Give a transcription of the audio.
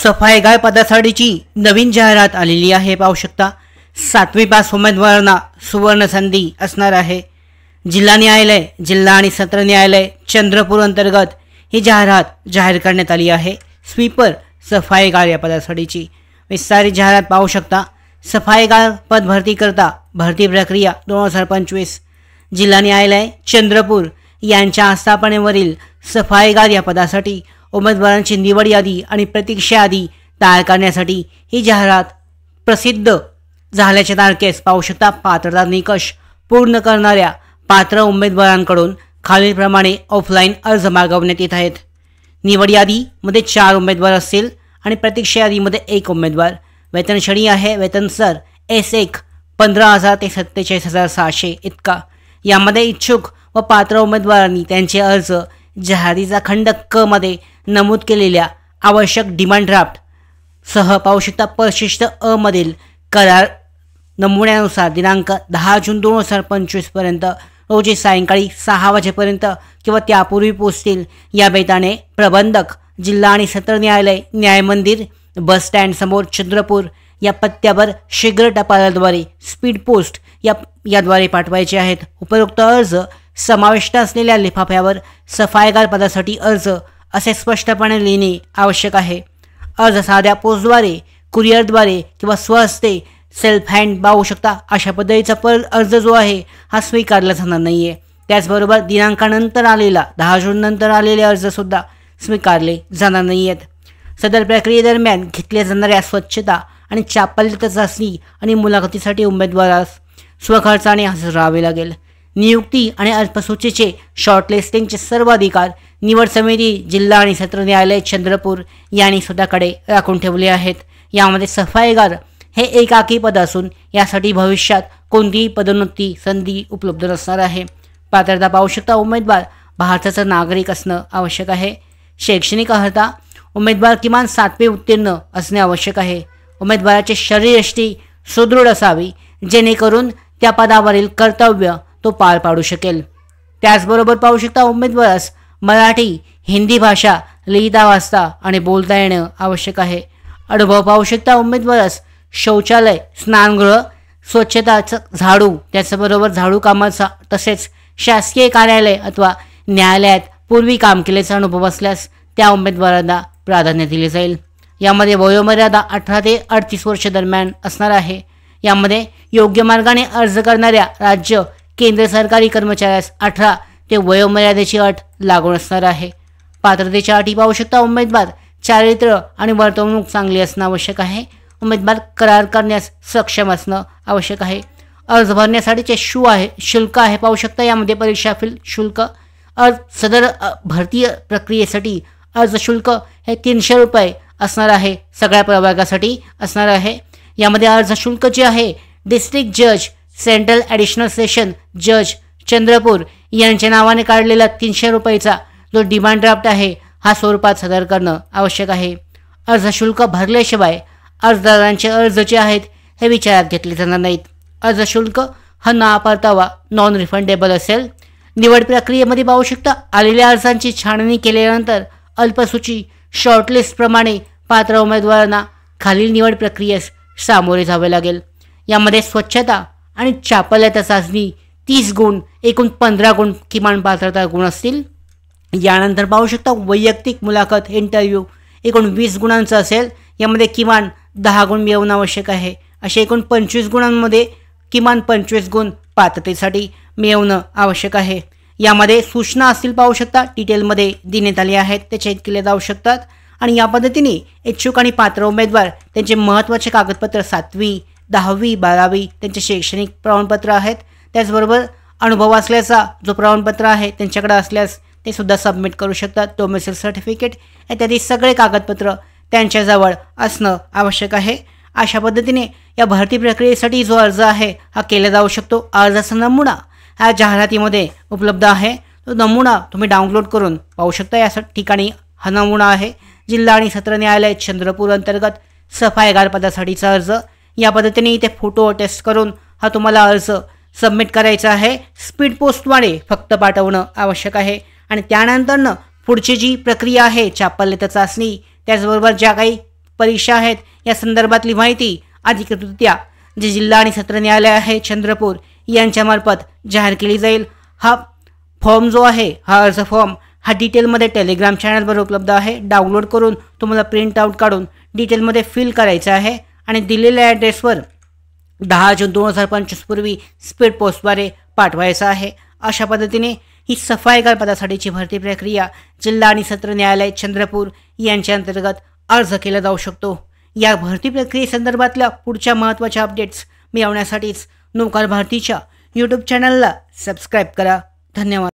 सफाईगार पदासाठीची नवीन जाहिरात आलेली आहे। पाहू शकता 7वी पास उमेदवारांना सुवर्ण संधी असणार आहे। जिल्हा न्यायालय, जिल्हा आणि सत्र न्यायालय चंद्रपूर अंतर्गत ही जाहिरात जाहीर करण्यात आली आहे। स्वीपर सफाईगार या पदासाठीची विस्तारित जाहिरात पाहू शकता। सफाईगार पद भरती करता भरती प्रक्रिया 2025। जिल्हा न्यायालय चंद्रपूर यांच्या आस्थापनेवरील सफाईगार या पदासाठी उमेदवारांची निवड यादी आणि प्रतीक्षा यादी तयार करण्यासाठी ही जाहिरात प्रसिद्ध झाल्याच्या तारखेस पाहू शकता। पात्रता निकष पूर्ण करणाऱ्या पात्र उमेदवारांकडून खालीलप्रमाणे ऑफलाईन अर्ज मागवण्यात येत आहेत। निवड यादीमध्ये 4 उमेदवार असतील आणि प्रतीक्षा यादीमध्ये 1 उमेदवार। वेतन श्रेणी आहे वेतन सर S1 15,000 ते 47,600 इतका। यामध्ये इच्छुक व पात्र उमेदवारांनी त्यांचे अर्ज जाहिरातीचा खंड क मध्ये नमूद केलेल्या आवश्यक डिमांड ड्राफ्ट सह पाहू शकता। परिशिष्ट अ मधील करार नमुन्यानुसार दिनांक 10 जून 2025 पर्यंत रोजी सायंकाळी 6 वाजेपर्यंत किंवा त्यापूर्वी पोहोचतील या बेताने प्रबंधक जिल्हा आणि सत्र न्यायालय न्यायमंदिर बस स्टँड समोर चंद्रपूर या पत्त्यावर शीघ्र टपालाद्वारे स्पीड पोस्ट याद्वारे पाठवायचे आहेत। उपरोक्त अर्ज समाविष्ट असलेल्या लिफाफ्यावर सफाईगार पदासाठी अर्ज असे स्पष्टपणे लिहिणे आवश्यक आहे। अर्ज साध्या पोस्टद्वारे, कुरिअरद्वारे किंवा स्वहस्ते सेल्फ हँड पाहू शकता अशा पद्धतीचा अर्ज जो आहे हा स्वीकारला जाणार नाही आहे। त्याचबरोबर दिनांकानंतर आलेला 10 जून नंतर आलेले अर्जसुद्धा स्वीकारले जाणार नाही आहेत। सदर प्रक्रियेदरम्यान घेतल्या जाणाऱ्या स्वच्छता आणि चापल्यता चाचणी आणि मुलाखतीसाठी उमेदवारास स्वखर्चाने हजर राहावे लागेल। नियुक्ती आणि अल्पसूचीचे शॉर्टलिस्टिंगचे सर्व अधिकार निवड समिती जिल्हा आणि सत्र न्यायालय चंद्रपूर यांनी स्वतःकडे राखून ठेवले आहेत। यामध्ये सफाईगार हे एकाकी पद असून यासाठी भविष्यात कोणतीही पदोन्नती संधी उपलब्ध नसणार आहे। पात्रता पाहू शकता उमेदवार भारताचा नागरिक असणं आवश्यक आहे। शैक्षणिक अर्हता उमेदवार किमान 7वी उत्तीर्ण असणे आवश्यक आहे। उमेदवाराची शरीरयष्टी सुदृढ असावी जेणेकरून त्या पदावरील कर्तव्य तो पार पाडू शकेल। त्याचबरोबर पाहू शकता उमेदवारास मराठी हिंदी भाषा लिहिता वाचता आणि बोलता येणं आवश्यक आहे। अनुभव पाहू शकता उमेदवारास शौचालय, स्नानगृह, स्वच्छताचं झाडू त्याचबरोबर झाडू कामाचा तसेच शासकीय कार्यालय अथवा न्यायालयात पूर्वी काम केल्याचा अनुभव असल्यास त्या उमेदवारांना प्राधान्य दिले जाईल। यामध्ये वयोमर्यादा 18 ते 38 वर्ष दरम्यान असणार आहे। यामध्ये योग्य मार्गाने अर्ज करणाऱ्या राज्य केंद्र सरकारी कर्मचाऱ्यास 18 ते वयोमर्यादेची अट लागू असणार आहे। पात्रतेच्या अटी पाहू शकता उमेदवार चारित्र्य आणि वर्तवणूक चांगली असणं आवश्यक आहे। उमेदवार करार करण्यास सक्षम असणं आवश्यक आहे। अर्ज भरण्यासाठीचे शुल्क आहे पाहू शकता। यामध्ये परीक्षा फी शुल्क सदर भरती प्रक्रियेसाठी अर्ज शुल्क हे 300 रुपये असणार आहे। सगळ्या प्रवर्गासाठी असणार आहे। यामध्ये अर्ज शुल्क जे आहे डिस्ट्रिक्ट जज सेंट्रल ॲडिशनल सेशन जज चंद्रपूर यांच्या नावाने काढलेला 300 रुपयाचा जो डिमांड ड्राफ्ट आहे हा स्वरूपात सादर करणं आवश्यक आहे। अर्ज शुल्क भरल्याशिवाय अर्जदारांचे अर्ज जे आहेत हे विचारात घेतले जाणार नाहीत। अर्ज शुल्क हा नापरतावा नॉन रिफंडेबल असेल। निवड प्रक्रियेमध्ये पाहू शकता आलेल्या अर्जांची छाननी केल्यानंतर अल्पसूची शॉर्टलिस्ट प्रमाणे पात्र उमेदवारांना खालील निवड प्रक्रियेस सामोरे जावे लागेल। यामध्ये स्वच्छता आणि चापल्यता चाचणी 30 गुण, एकूण 15 गुण किमान पात्रता गुण असतील। यानंतर पाहू शकता वैयक्तिक मुलाखत इंटरव्ह्यू एकूण 20 गुणांचा असेल। यामध्ये किमान 10 गुण मिळवणं आवश्यक आहे। असे एकूण 25 गुणांमध्ये किमान 25 गुण पात्रतेसाठी मिळवणं आवश्यक आहे। यामध्ये सूचना असतील पाहू शकता डिटेलमध्ये देण्यात आले आहेत ते चेक केले जाऊ शकतात। आणि या पद्धतीने इच्छुक आणि पात्र उमेदवार त्यांचे महत्त्वाचे कागदपत्र 7वी 10वी 12वी त्यांचे शैक्षणिक प्रमाणपत्र आहेत। त्याचबरोबर अनुभव असल्याचा जो प्रमाणपत्र आहे त्यांच्याकडे असल्यास ते सुद्धा सबमिट करू शकतात। डोमेसाईल सर्टिफिकेट इत्यादी सगळे कागदपत्र त्यांच्याजवळ असणं आवश्यक आहे। अशा पद्धतीने या भरती प्रक्रियेसाठी जो अर्ज आहे हा केला जाऊ शकतो। अर्जाचा नमुना हा जाहिरातीमध्ये उपलब्ध आहे। तो नमुना तुम्ही डाउनलोड करून पाहू शकता। या ठिकाणी हा नमुना आहे जिल्हा आणि सत्र न्यायालय चंद्रपूर अंतर्गत सफाईगार पदासाठीचा अर्ज। या पद्धतीने इथे फोटो अटेस्ट करून हा तुम्हाला अर्ज सबमिट करायचा आहे। स्पीड पोस्टद्वारे फक्त पाठवणं आवश्यक आहे। आणि त्यानंतरनं पुढची जी प्रक्रिया आहे चापल्यता चाचणी त्याचबरोबर ज्या काही परीक्षा आहेत या संदर्भातली माहिती अधिकृतरित्या जे जिल्हा आणि सत्र न्यायालय आहे चंद्रपूर यांच्यामार्फत जाहीर केली जाईल। हा फॉर्म जो आहे, हा अर्ज फॉर्म हा डिटेलमध्ये टेलिग्राम चॅनलवर उपलब्ध आहे। डाउनलोड करून तुम्हाला प्रिंट आउट काढून डिटेलमध्ये फिल करायचं आहे आणि दिलेल्या ॲड्रेसवर 10 जून 2025 पूर्वी स्पीड पोस्टद्वारे पाठवायचं आहे। अशा पद्धतीने ही सफाईकार पदासाठीची भरती प्रक्रिया जिल्हा आणि सत्र न्यायालय चंद्रपूर यांच्या अंतर्गत अर्ज केला जाऊ शकतो। या भरती प्रक्रियेसंदर्भातल्या पुढच्या महत्त्वाच्या अपडेट्स मिळवण्यासाठीच नौकार भारतीच्या यूट्यूब चॅनलला सबस्क्राईब करा। धन्यवाद।